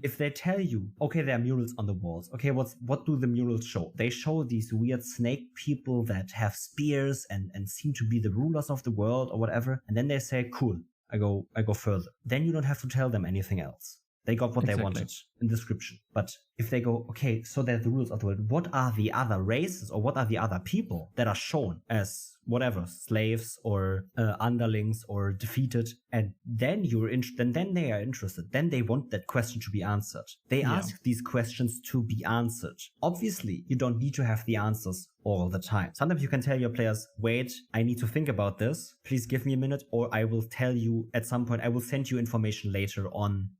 [SPEAKER 1] If they tell you, okay, there are murals on the walls. Okay, what do the murals show? They show these weird snake people that have spears and seem to be the rulers of the world or whatever. And then they say, cool, I go further. Then you don't have to tell them anything else. They got what they wanted in description. But if they go, okay, so they're the rules of the world, what are the other races or what are the other people that are shown as whatever, slaves or underlings or defeated? And then then they are interested. Then they want that question to be answered. They ask these questions to be answered. Obviously, you don't need to have the answers all the time. Sometimes you can tell your players, wait, I need to think about this. Please give me a minute, or I will tell you at some point, I will send you information later on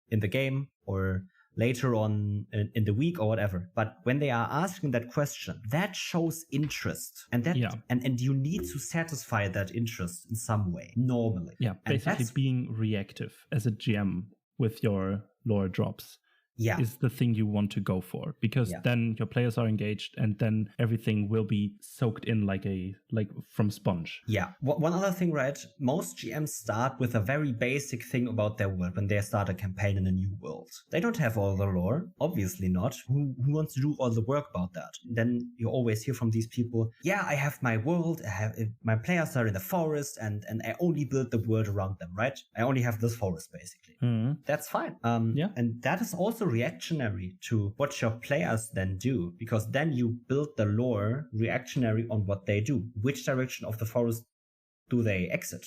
[SPEAKER 1] in the game or later on in the week or whatever. But when they are asking that question, that shows interest, and that and you need to satisfy that interest in some way normally.
[SPEAKER 2] Yeah, basically being reactive as a GM with your lore drops. Is the thing you want to go for, because then your players are engaged, and then everything will be soaked in like from sponge. Yeah.
[SPEAKER 1] One other thing, right? Most GMs start with a very basic thing about their world when they start a campaign in a new world. They don't have all the lore, obviously not. Who wants to do all the work about that? Then you always hear from these people, I have my world, my players are in the forest, and I only build the world around them, right? I only have this forest, basically. That's fine. And that is also reactionary to what your players then do, because then you build the lore reactionary on what they do. Which direction of the forest do they exit?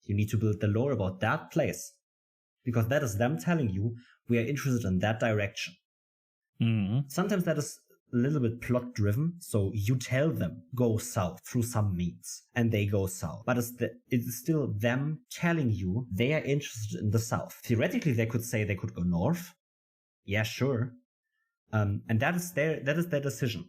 [SPEAKER 1] You need to build the lore about that place, because that is them telling you, we are interested in that direction. Sometimes that is a little bit plot driven, so you tell them go south through some means, and they go south. But it's still them telling you they are interested in the south. Theoretically, they could say they could go north. Yeah, sure. And that is their decision.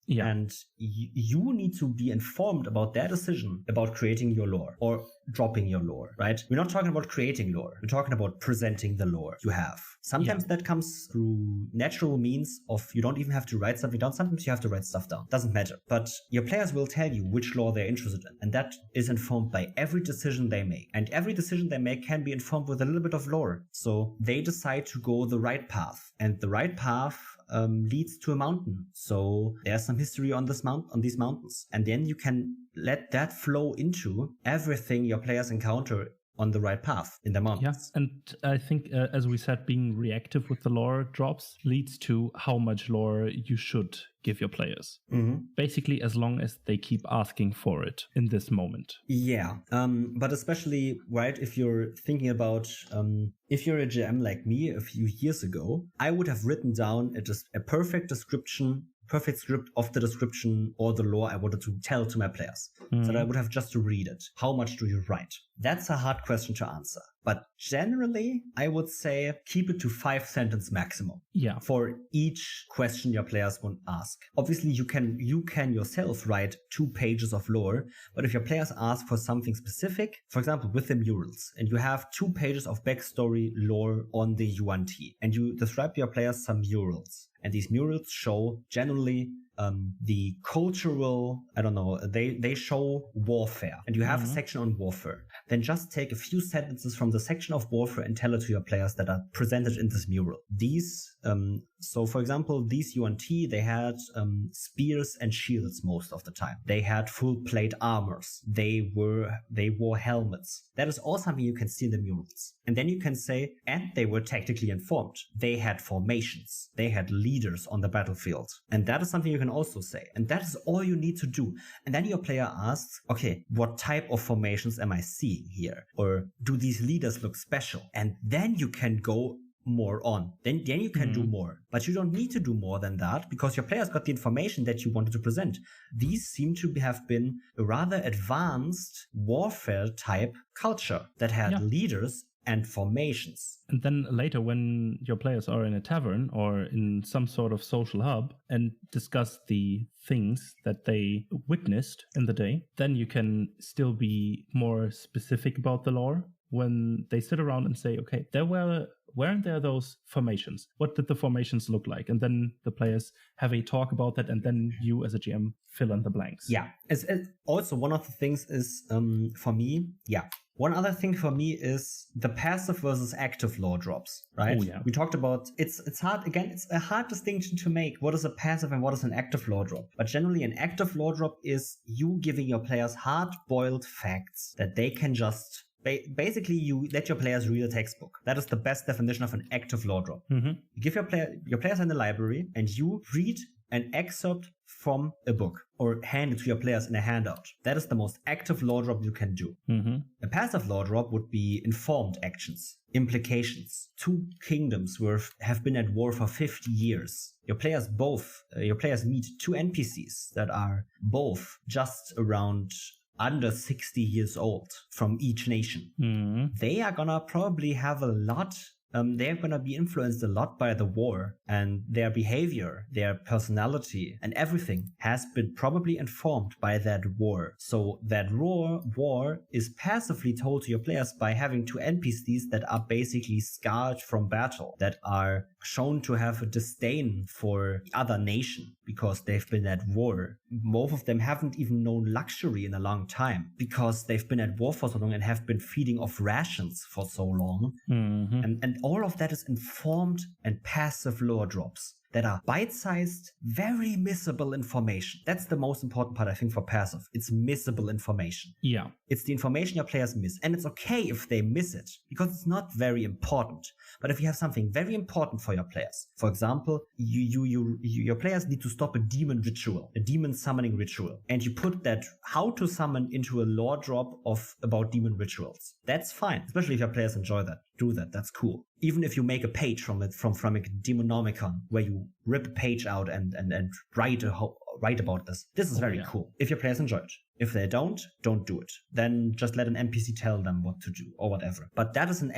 [SPEAKER 1] Yeah. And you need to be informed about their decision about creating your lore or dropping your lore, right? We're not talking about creating lore. We're talking about presenting the lore you have. Sometimes that comes through natural means of you don't even have to write something down. Sometimes you have to write stuff down. Doesn't matter. But your players will tell you which lore they're interested in. And that is informed by every decision they make. And every decision they make can be informed with a little bit of lore. So they decide to go the right path. And the right path leads to a mountain. So there's some history on these mountains. And then you can let that flow into everything your players encounter on the right path in their mountains.
[SPEAKER 2] Yeah, and I think, as we said, being reactive with the lore drops leads to how much lore you should give your players. Basically, as long as they keep asking for it in this moment.
[SPEAKER 1] Yeah, but especially, right, if you're thinking about, if you're a GM like me a few years ago, I would have written down a perfect script of the description or the lore I wanted to tell to my players. So that I would have just to read it. How much do you write? That's a hard question to answer. But generally, I would say keep it to 5-sentence maximum.
[SPEAKER 2] Yeah.
[SPEAKER 1] For each question your players won't ask. Obviously, you can yourself write 2 pages of lore, but if your players ask for something specific, for example, with the murals, and you have 2 pages of backstory lore on the UNT, and you describe to your players some murals, and these murals show generally the cultural, they show warfare, and you have a section on warfare. Then just take a few sentences from the section of warfare and tell it to your players that are presented in this mural. These, so for example, these UNT, they had spears and shields most of the time. They had full plate armors. They wore helmets. That is all something you can see in the murals. And then you can say, and they were tactically informed. They had formations. They had leaders on the battlefield. And that is something you can also say. And that is all you need to do. And then your player asks, okay, what type of formations am I seeing here? Or do these leaders look special? And then you can go more on. Then you can do more. But you don't need to do more than that because your players got the information that you wanted to present. These seem to have been a rather advanced warfare type culture that had leaders and formations.
[SPEAKER 2] And then later, when your players are in a tavern or in some sort of social hub and discuss the things that they witnessed in the day, then you can still be more specific about the lore when they sit around and say, okay, weren't there those formations? What did the formations look like? And then the players have a talk about that, and then you as a GM fill in the blanks.
[SPEAKER 1] Yeah. It's also, one of the things is, for me, one other thing for me is the passive versus active lore drops, right?
[SPEAKER 2] Oh, yeah.
[SPEAKER 1] We talked about, it's hard, again, it's a hard distinction to make. What is a passive and what is an active lore drop? But generally an active lore drop is you giving your players hard-boiled facts that they can just, basically you let your players read a textbook. That is the best definition of an active lore drop. You give your players in the library and you read an excerpt from a book or hand it to your players in a handout. That is the most active lore drop you can do. A passive lore drop would be informed actions, implications. 2 kingdoms have been at war for 50 years. Your players meet 2 NPCs that are both just around under 60 years old from each nation. They are gonna probably have a lot. They're gonna be influenced a lot by the war, and their behavior, their personality, and everything has been probably informed by that war. So that war is passively told to your players by having 2 NPCs that are basically scarred from battle, that are shown to have a disdain for the other nation because they've been at war. Most of them haven't even known luxury in a long time because they've been at war for so long and have been feeding off rations for so long. And all of that is informed and passive lore drops that are bite-sized, very missable information. That's the most important part, I think, for passive. It's missable information.
[SPEAKER 2] Yeah.
[SPEAKER 1] It's the information your players miss. And it's okay if they miss it, because it's not very important. But if you have something very important for your players, for example, your players need to stop a demon ritual, a demon summoning ritual, and you put that how to summon into a lore drop about demon rituals. That's fine, especially if your players enjoy that. Do that. That's cool. Even if you make a page from it, from a Demonomicon, where you rip a page out and write about this. This is very cool. If your players enjoy it. If they don't do it. Then just let an NPC tell them what to do or whatever. But that is an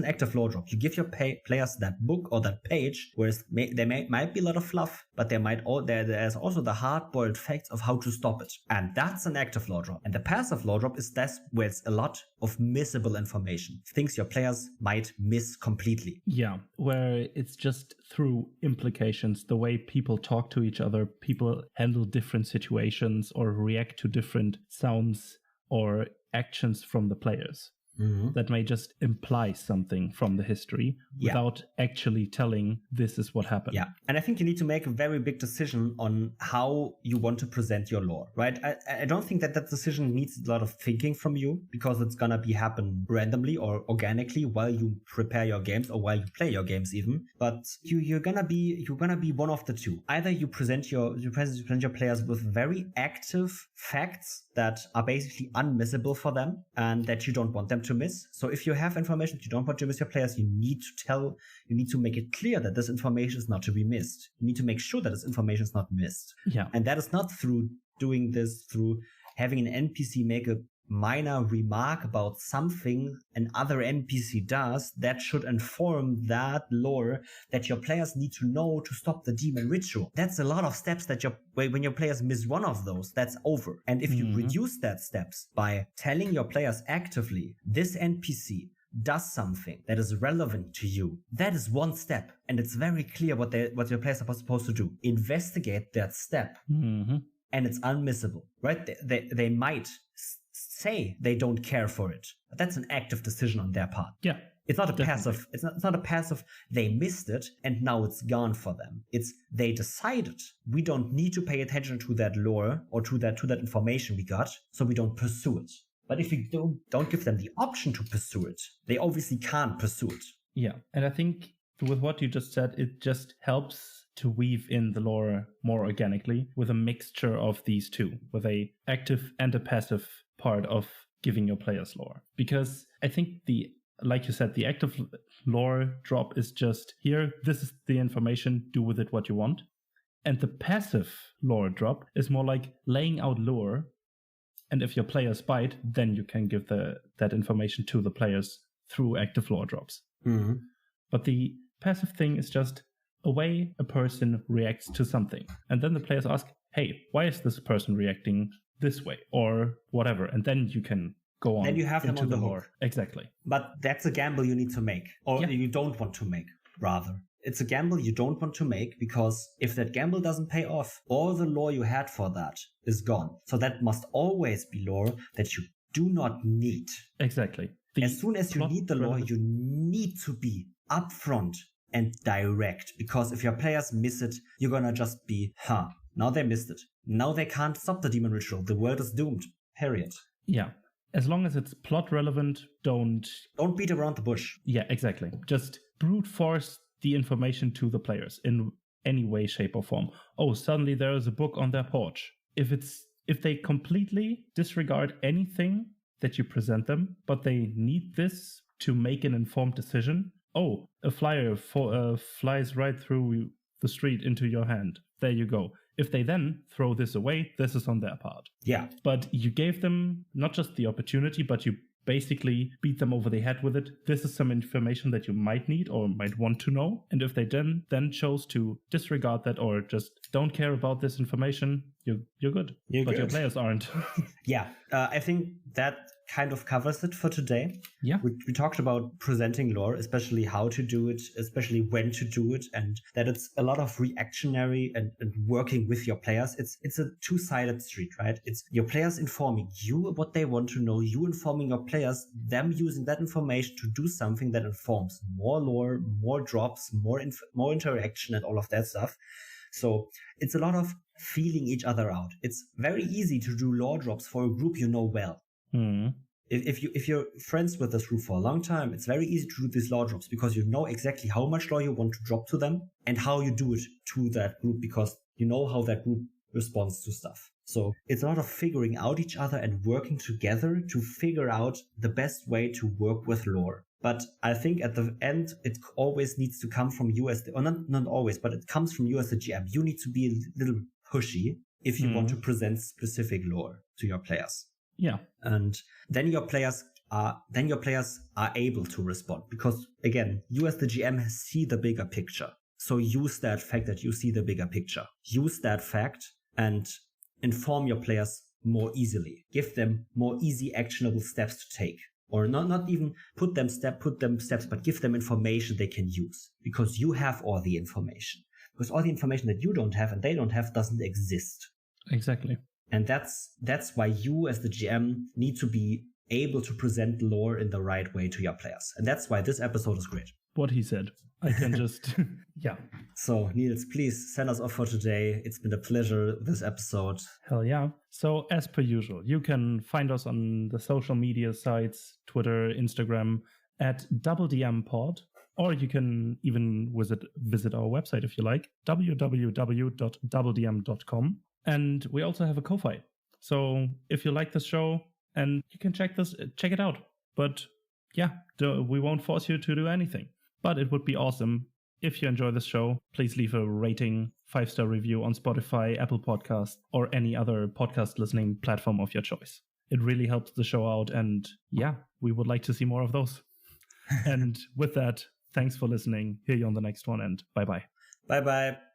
[SPEAKER 1] active lore drop. You give your players that book or that page, whereas there might be a lot of fluff, but there's also the hard-boiled facts of how to stop it. And that's an active lore drop. And the passive lore drop is that's where it's a lot of missable information. Things your players might miss completely.
[SPEAKER 2] Yeah, where it's just through implications, the way people talk to each other, people handle different situations or react to different sounds or actions from the players. that may just imply something from the history without actually telling this is what happened.
[SPEAKER 1] Yeah. And I think you need to make a very big decision on how you want to present your lore, right? I don't think that decision needs a lot of thinking from you, because it's going to happen randomly or organically while you prepare your games or while you play your games even. But you're going to be one of the two. Either you present your players with very active facts that are basically unmissable for them and that you don't want them to miss. So if you have information that you don't want to miss your players, you need to make it clear that this information is not to be missed. You need to make sure that this information is not missed.
[SPEAKER 2] Yeah.
[SPEAKER 1] And that is not through doing this, through having an NPC make a minor remark about something another NPC does that should inform that lore that your players need to know to stop the demon ritual. That's a lot of steps that when your players miss one of those, that's over. And if you reduce that steps by telling your players actively, this NPC does something that is relevant to you, that is one step, and it's very clear what your players are supposed to do. Investigate that step, and it's unmissable, right? They might say they don't care for it, but that's an active decision on their part.
[SPEAKER 2] Yeah.
[SPEAKER 1] It's not a passive. It's not a passive. They missed it and now it's gone for them. It's they decided we don't need to pay attention to that lore or to that information we got, so we don't pursue it. But if we don't give them the option to pursue it, they obviously can't pursue it.
[SPEAKER 2] Yeah, and I think with what you just said, it just helps to weave in the lore more organically with a mixture of these two, with a active and a passive part of giving your players lore. Because I think like you said, the active lore drop is just here, this is the information, do with it what you want. And the passive lore drop is more like laying out lore, and if your players bite, then you can give that information to the players through active lore drops. But the passive thing is just a way a person reacts to something. And then the players ask, hey, why is this person reacting this way or whatever? And then you can go on.
[SPEAKER 1] Then you have them on the
[SPEAKER 2] lore. Exactly.
[SPEAKER 1] But that's a gamble you need to make, or you don't want to make, rather. It's a gamble you don't want to make, because if that gamble doesn't pay off, all the lore you had for that is gone. So that must always be lore that you do not need.
[SPEAKER 2] Exactly.
[SPEAKER 1] As soon as you need the lore, you need to be upfront and direct, because if your players miss it, you're gonna just be, now they missed it. Now they can't stop the demon ritual. The world is doomed. Period.
[SPEAKER 2] Yeah. As long as it's plot relevant, don't
[SPEAKER 1] beat around the bush.
[SPEAKER 2] Yeah, exactly. Just brute force the information to the players in any way, shape, or form. Oh, suddenly there is a book on their porch. If they completely disregard anything that you present them, but they need this to make an informed decision. Oh, a flyer flies right through the street into your hand. There you go. If they then throw this away, this is on their part.
[SPEAKER 1] Yeah.
[SPEAKER 2] But you gave them not just the opportunity, but you basically beat them over the head with it. This is some information that you might need or might want to know. And if they then chose to disregard that or just don't care about this information, you're good. But your players aren't.
[SPEAKER 1] Yeah. I think that kind of covers it for today.
[SPEAKER 2] Yeah.
[SPEAKER 1] We talked about presenting lore, especially how to do it, especially when to do it, and that it's a lot of reactionary and working with your players. It's a two-sided street, right? It's your players informing you what they want to know, you informing your players, them using that information to do something that informs more lore, more drops, more interaction and all of that stuff. So it's a lot of feeling each other out. It's very easy to do lore drops for a group you know well. If you're friends with this group for a long time, it's very easy to do these lore drops because you know exactly how much lore you want to drop to them and how you do it to that group, because you know how that group responds to stuff. So it's a lot of figuring out each other and working together to figure out the best way to work with lore. But I think at the end, it always needs to come from you not always, but it comes from you as the GM. You need to be a little pushy if you want to present specific lore to your players.
[SPEAKER 2] Yeah.
[SPEAKER 1] And then your players are able to respond, because again, you as the GM see the bigger picture. So use that fact that you see the bigger picture. Use that fact and inform your players more easily. Give them more easy actionable steps to take. Or not even put them steps, but give them information they can use, because you have all the information. Because all the information that you don't have and they don't have doesn't exist.
[SPEAKER 2] Exactly.
[SPEAKER 1] And that's why you as the GM need to be able to present lore in the right way to your players. And that's why this episode is great.
[SPEAKER 2] What he said. I can just, yeah.
[SPEAKER 1] So, Niels, please send us off for today. It's been a pleasure, this episode.
[SPEAKER 2] Hell yeah. So, as per usual, you can find us on the social media sites, Twitter, Instagram, at DoubleDM Pod. Or you can even visit our website if you like, www.doubledm.com. And we also have a Ko-Fi. So if you like this show, and you can check it out. But yeah, we won't force you to do anything. But it would be awesome if you enjoy this show. Please leave a rating, 5-star review on Spotify, Apple Podcasts, or any other podcast listening platform of your choice. It really helps the show out. And yeah, we would like to see more of those. And with that, thanks for listening. Hear you on the next one, and bye-bye.
[SPEAKER 1] Bye-bye.